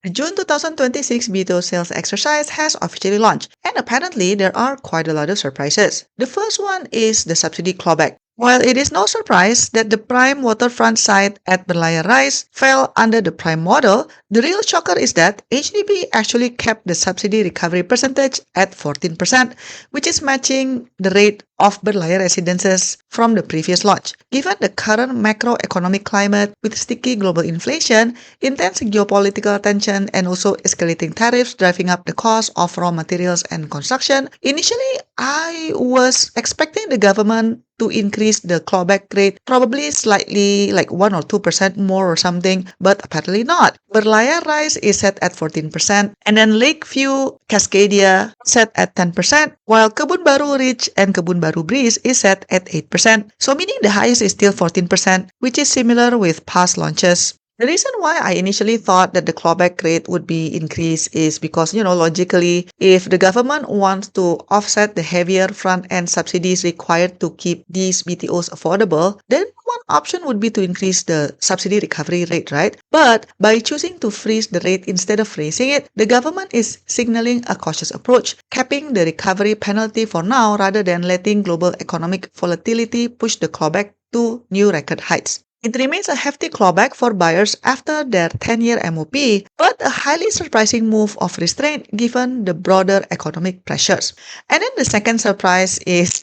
The June 2026 BTO sales exercise has officially launched, and apparently there are quite a lot of surprises. The first one is the subsidy clawback. While it is no surprise that the prime waterfront site at Berlayar Rise fell under the prime model, the real shocker is that HDB actually kept the subsidy recovery percentage at 14%, which is matching the rate of Berlayar residences from the previous launch. Given the current macroeconomic climate with sticky global inflation, intense geopolitical tension, and also escalating tariffs driving up the cost of raw materials and construction, initially I was expecting the government to increase the clawback rate probably slightly like 1 or 2% more or something, but apparently not. Berlayar Rise is set at 14%, and then Lakeview Cascadia set at 10%, while Kebun Baru Ridge and Kebun Baru Breeze is set at 8%. So meaning the highest is still 14%, which is similar with past launches. The reason why I initially thought that the clawback rate would be increased is because, logically, if the government wants to offset the heavier front-end subsidies required to keep these BTOs affordable, then one option would be to increase the subsidy recovery rate, right? But by choosing to freeze the rate instead of raising it, the government is signaling a cautious approach, capping the recovery penalty for now rather than letting global economic volatility push the clawback to new record heights. It remains a hefty clawback for buyers after their 10-year MOP, but a highly surprising move of restraint given the broader economic pressures. And then the second surprise is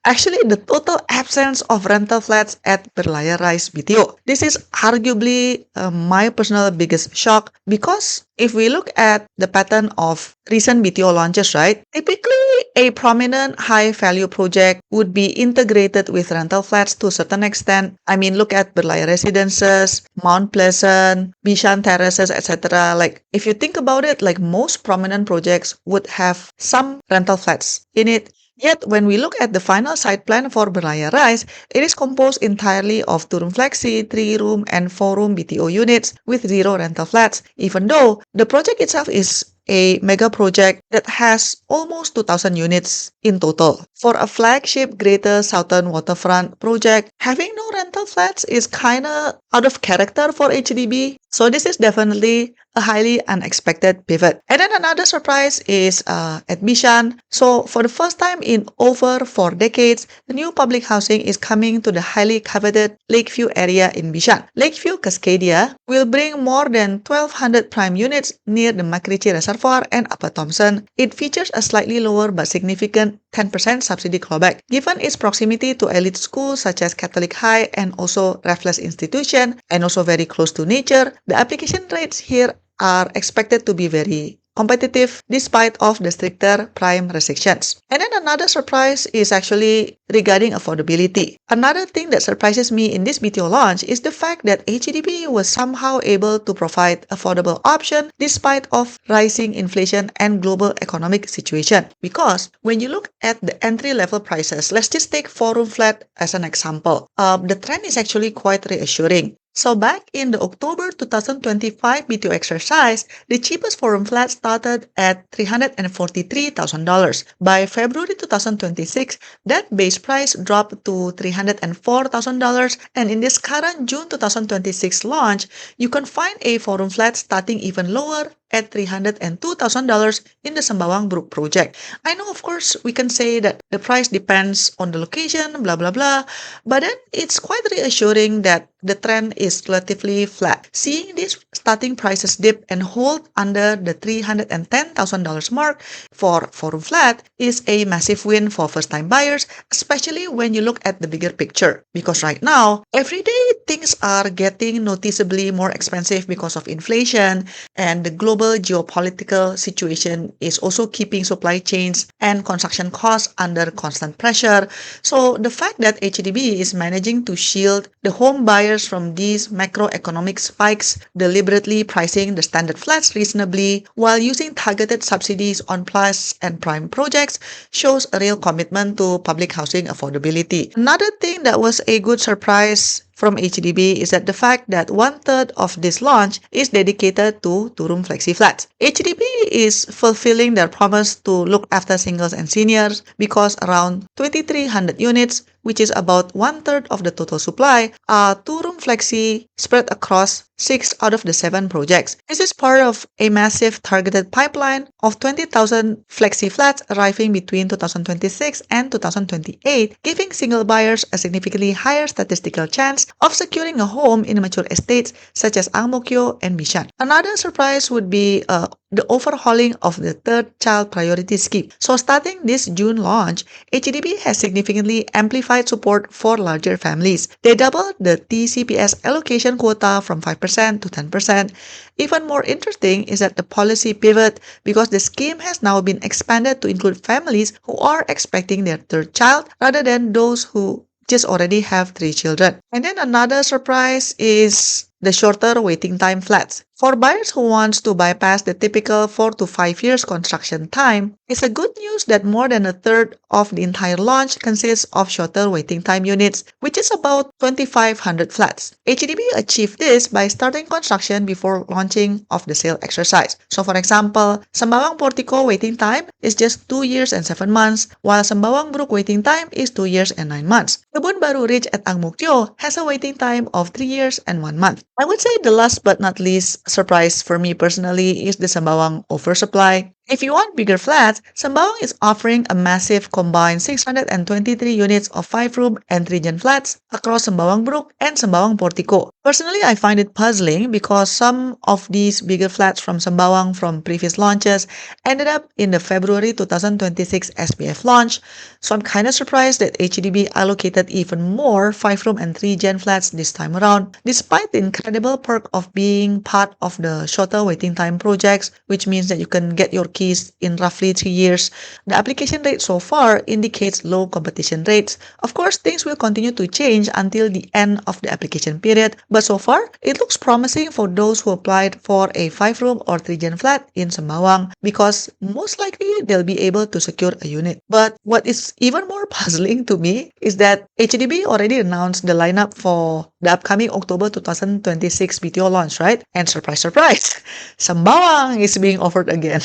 actually the total absence of rental flats at Berlayar Rise BTO. This is arguably my personal biggest shock because if we look at the pattern of recent BTO launches, right, typically a prominent high-value project would be integrated with rental flats to a certain extent. I mean, look at Berlayar Residences, Mount Pleasant, Bishan Terraces, etc. Like, if you think about it, like most prominent projects would have some rental flats in it. Yet, when we look at the final site plan for Berlayar Rise, it is composed entirely of 2-room flexi, 3-room, and 4-room BTO units with 0 rental flats, even though the project itself is a mega project that has almost 2,000 units in total. For a flagship Greater Southern Waterfront project, having no rental flats is kinda out of character for HDB. So this is definitely a highly unexpected pivot. And then another surprise is at Bishan. So for the first time in over 4 decades, the new public housing is coming to the highly coveted Lakeview area in Bishan. Lakeview Cascadia will bring more than 1,200 prime units near the Makrichi Reservoir and Upper Thompson. It features a slightly lower but significant 10% subsidy clawback. Given its proximity to elite schools such as Catholic High and also Raffles Institution, and also very close to nature, the application rates here are expected to be very competitive despite of the stricter prime restrictions. And then another surprise is actually regarding affordability. Another thing that surprises me in this BTO launch is the fact that HDB was somehow able to provide affordable option despite of rising inflation and global economic situation. Because when you look at the entry-level prices, let's just take 4-room flat as an example. The trend is actually quite reassuring. So back in the October 2025 BTO exercise, the cheapest 4-room flat started at $343,000. By February 2026, that base price dropped to $304,000, and in this current June 2026 launch, you can find a 4-room flat starting even lower at $302,000 in the Sembawang Brook project. I know, of course, we can say that the price depends on the location, blah, blah, blah, but then it's quite reassuring that the trend is relatively flat. Seeing these starting prices dip and hold under the $310,000 mark for 4-room flat is a massive win for first-time buyers, especially when you look at the bigger picture. Because right now, every day things are getting noticeably more expensive because of inflation, and the global geopolitical situation is also keeping supply chains and construction costs under constant pressure. So the fact that HDB is managing to shield the home buyers from these macroeconomic spikes, deliberately pricing the standard flats reasonably while using targeted subsidies on plus and prime projects, shows a real commitment to public housing affordability. Another thing that was a good surprise from HDB is that the fact that 1/3 of this launch is dedicated to 2-room flexi flats. HDB is fulfilling their promise to look after singles and seniors because around 2,300 units which is about 1/3 of the total supply, are 2-room flexi spread across 6 out of the 7 projects. This is part of a massive targeted pipeline of 20,000 flexi flats arriving between 2026 and 2028, giving single buyers a significantly higher statistical chance of securing a home in mature estates such as Ang Mo Kio and Bishan. Another surprise would be the overhauling of the third child priority scheme. So starting this June launch, HDB has significantly amplified support for larger families. They doubled the TCPS allocation quota from 5% to 10%. Even more interesting is that the policy pivot because the scheme has now been expanded to include families who are expecting their third child rather than those who just already have 3 children. And then another surprise is the shorter waiting time flats. For buyers who want to bypass the typical 4 to 5 years construction time, it's a good news that more than a third of the entire launch consists of shorter waiting time units, which is about 2,500 flats. HDB achieved this by starting construction before launching of the sale exercise. So for example, Sembawang portico waiting time is just 2 years and 7 months, while Sembawang brook waiting time is 2 years and 9 months. Kebun Baru Ridge at Ang Mo Kio has a waiting time of 3 years and 1 month. I would say the last but not least surprise for me personally is the Sembawang oversupply. If you want bigger flats, Sembawang is offering a massive combined 623 units of 5-room and 3-gen flats across Sembawang Brook and Sembawang Portico. Personally, I find it puzzling because some of these bigger flats from Sembawang from previous launches ended up in the February 2026 SPF launch, so I'm kind of surprised that HDB allocated even more 5-room and 3-gen flats this time around, despite the incredible perk of being part of the shorter waiting time projects, which means that you can get your keys in roughly 3 years. The application rate so far indicates low competition rates. Of course, things will continue to change until the end of the application period, but so far, it looks promising for those who applied for a 5-room or 3-gen flat in Sembawang because most likely they'll be able to secure a unit. But what is even more puzzling to me is that HDB already announced the lineup for the upcoming October 2026 BTO launch, right? And surprise, surprise, Sembawang is being offered again.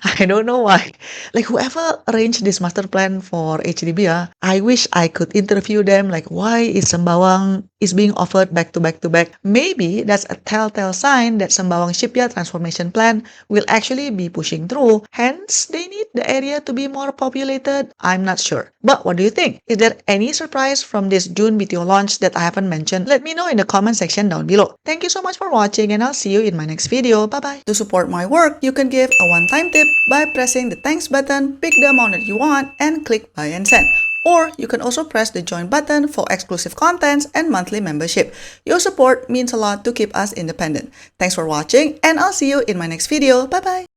I don't know why. Like whoever arranged this master plan for HDB, I wish I could interview them. Like why is Sembawang is being offered back to back to back? Maybe that's a telltale sign that Sembawang Shipyard Transformation Plan will actually be pushing through. Hence, they need the area to be more populated. I'm not sure. But what do you think? Is there any surprise from this June BTO launch that I haven't mentioned? Let me know in the comment section down below. Thank you so much for watching and I'll see you in my next video. Bye-bye. To support my work, you can give a one-time tip by pressing the thanks button, pick the amount that you want, and click buy and send. Or you can also press the join button for exclusive contents and monthly membership. Your support means a lot to keep us independent. Thanks for watching and I'll see you in my next video. Bye bye.